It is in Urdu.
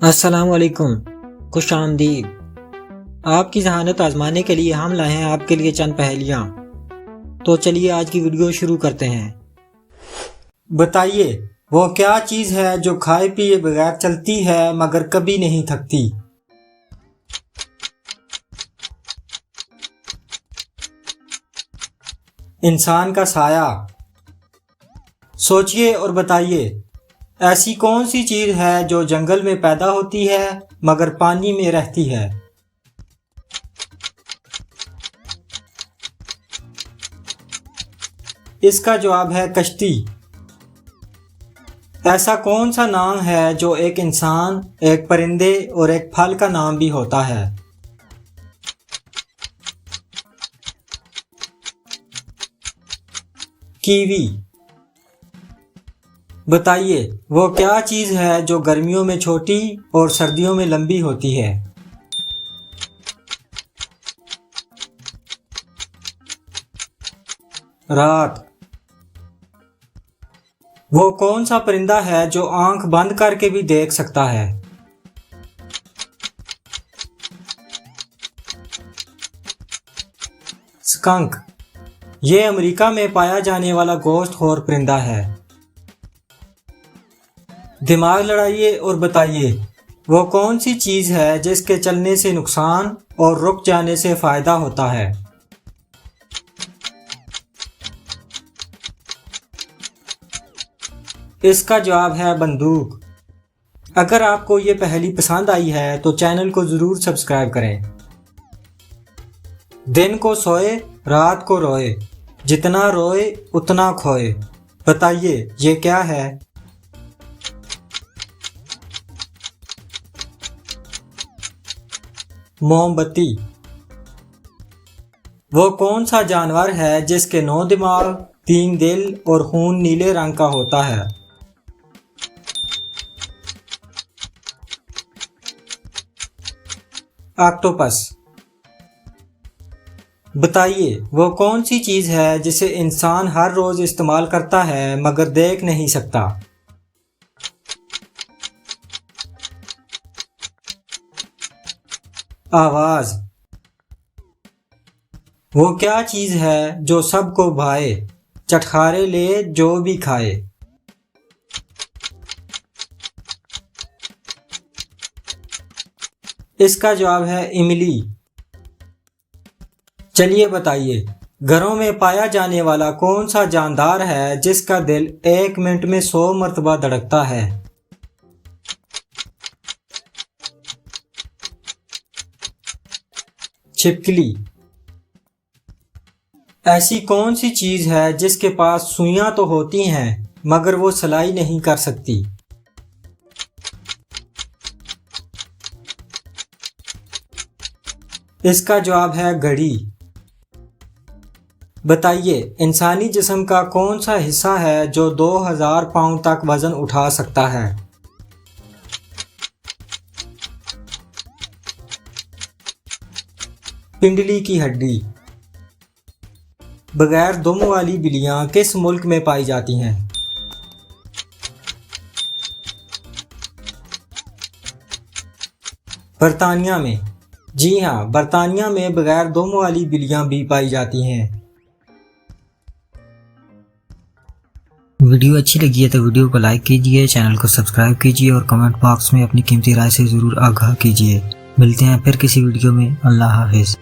السلام علیکم، خوش آمدید۔ آپ کی ذہانت آزمانے کے لیے ہم لائے ہیں آپ کے لیے چند پہیلیاں۔ تو چلیے آج کی ویڈیو شروع کرتے ہیں۔ بتائیے وہ کیا چیز ہے جو کھائے پیے بغیر چلتی ہے مگر کبھی نہیں تھکتی؟ انسان کا سایہ۔ سوچئے اور بتائیے ایسی کون سی چیز ہے جو جنگل میں پیدا ہوتی ہے مگر پانی میں رہتی ہے؟ اس کا جواب ہے کشتی۔ ایسا کون سا نام ہے جو ایک انسان، ایک پرندے اور ایک پھل کا نام بھی ہوتا ہے؟ کیوی۔ بتائیے وہ کیا چیز ہے جو گرمیوں میں چھوٹی اور سردیوں میں لمبی ہوتی ہے؟ رات۔ وہ کون سا پرندہ ہے جو آنکھ بند کر کے بھی دیکھ سکتا ہے؟ سکنک۔ یہ امریکہ میں پایا جانے والا گوشت خور پرندہ ہے۔ دماغ لڑائیے اور بتائیے وہ کون سی چیز ہے جس کے چلنے سے نقصان اور رک جانے سے فائدہ ہوتا ہے؟ اس کا جواب ہے بندوق۔ اگر آپ کو یہ پہیلی پسند آئی ہے تو چینل کو ضرور سبسکرائب کریں۔ دن کو سوئے رات کو روئے، جتنا روئے اتنا کھوئے۔ بتائیے یہ کیا ہے؟ موم بتی۔ وہ کون سا جانور ہے جس کے 9 دماغ، 3 دل اور خون نیلے رنگ کا ہوتا ہے؟ آکٹوپس۔ بتائیے وہ کون سی چیز ہے جسے انسان ہر روز استعمال کرتا ہے مگر دیکھ نہیں سکتا؟ آواز۔ وہ کیا چیز ہے جو سب کو بھائے، چٹخارے لے جو بھی کھائے؟ اس کا جواب ہے املی۔ چلیے بتائیے گھروں میں پایا جانے والا کون سا جاندار ہے جس کا دل 1 منٹ میں 100 مرتبہ دھڑکتا ہے؟ چھپکلی۔ ایسی کون سی چیز ہے جس کے پاس سوئیاں تو ہوتی ہیں مگر وہ سلائی نہیں کر سکتی؟ اس کا جواب ہے گھڑی۔ بتائیے انسانی جسم کا کون سا حصہ ہے جو 2000 پاؤنڈ تک وزن اٹھا سکتا ہے؟ پنڈلی کی ہڈی۔ بغیر دم والی بلیاں کس ملک میں پائی جاتی ہیں؟ برطانیہ میں۔ جی ہاں، برطانیہ میں بغیر دم والی بلیاں بھی پائی جاتی ہیں۔ ویڈیو اچھی لگی ہے تو ویڈیو کو لائک کیجئے، چینل کو سبسکرائب کیجئے اور کمنٹ باکس میں اپنی قیمتی رائے سے ضرور آگاہ کیجئے۔ ملتے ہیں پھر کسی ویڈیو میں۔ اللہ حافظ۔